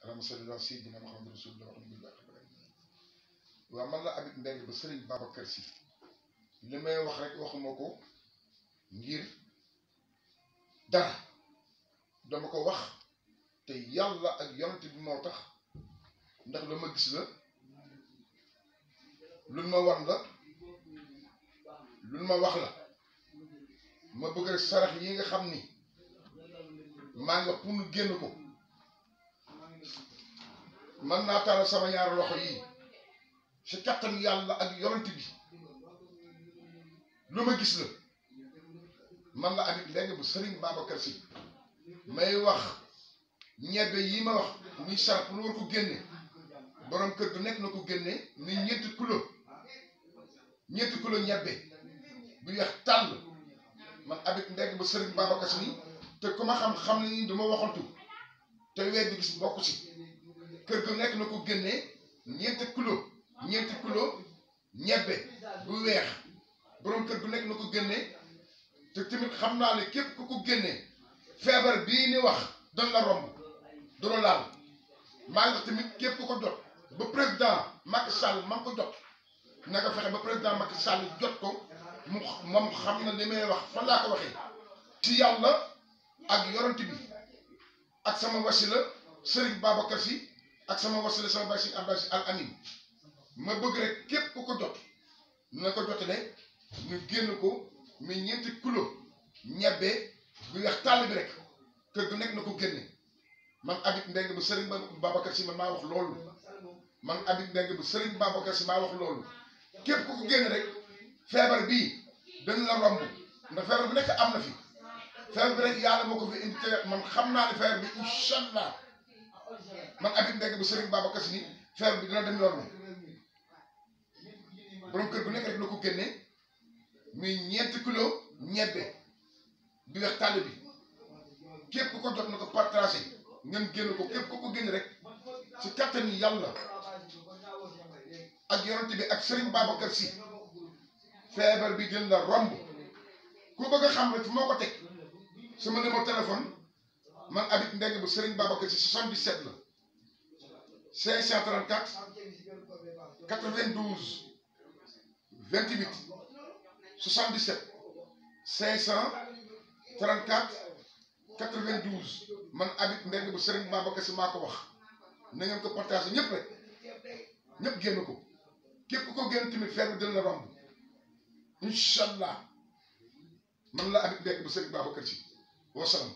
اللهم صل على سيدنا محمد رسول الله والحمد لله رب العالمين. waaw man la Habib Mbengue ba Serigne Babacar Sy li may wax rek waxuma ko ngir dara dama ko wax te yàlla ak yonent bi moo tax ndax la ma gis la luñ ma wan la luñ ma wax la ma bëgg rek sarax yi nga xam ni maa ngi wax pour nu génn ko man naa taal sama ñaari loxo yi ci kattan yàlla ak yonent bi lu ma gis la man la Habib Mbengue bu Serigne Babacar Sy may wax ñebbe yi ma wax muy sarax lu war ko génne borom kër gu nekk na ko génne ni ñetti kilo ñebbe bu weex tàll man Habib Mbengue bu Serigne Babacar Sy te ku ma xam ne ni duma waxantu te weer bi gis bokk ci kër gu nekk na ko génne ñeenti kilo ñebbe bu weex borom kër gu nekk na ko génne te tamit xam naa ne képp ku ko génne feebar bii ni wax doon la romb du la laal maa ngi wax tamit képp ku ko jot ba président Macky Sall man ko jot na nga fexe ba président Macky Sall jot ko mu moom xam na li may wax fan laa ko waxee ci yàlla ak yonent bi ak sama wasila Serigne Babacar Sy ak sama wasila sama bay si Abdou Al Amin ma bëgg rek képp ku ko jot na ko jotale ñu génn ko mi ñeenti kilo ñebbe bu weex tàll bi rek kër gu nekk na ko génne man Habib Mbengue bu Serigne Babacar Sy man maa wax loolu man Habib Mbengue bu Serigne Babacar Sy maa wax loolu képp ku ko génne rek feebar bii dañ la romb ndax feebar bu nekk am na fi feebar bi rek yàlla moo ko fi indi te man xam naa ne feebar bi incha allah man Habib Mbengue bu Serigne Babacar Sy ni feebar bi dina dem yoon borom kër gu nekk rek la ko génne muy ñeenti kilo ñebbe bi weex tàll bi képp ku ko jot na ko partagé ngeen génn ko képp ku ko génne rek ci kattani yàlla ak yonent bi ak Serigne Babacar Sy feebar bi jël la romb ku bëgg a xam rek fu moo ko teg sama numéro téléphone man Habib Mbengue bu Serigne Babacar Sy 77 la 534 92 28 77 534 92 man Habib Mbengue bu Serigne Babacar Sy maa ko wax na ngeen ko partagé ñëpp rek ñëpp génn ko képp ko génn tamit feebar dina la romb incha allah man la Habib Mbengue bu Serigne Babacar Sy wasalaam.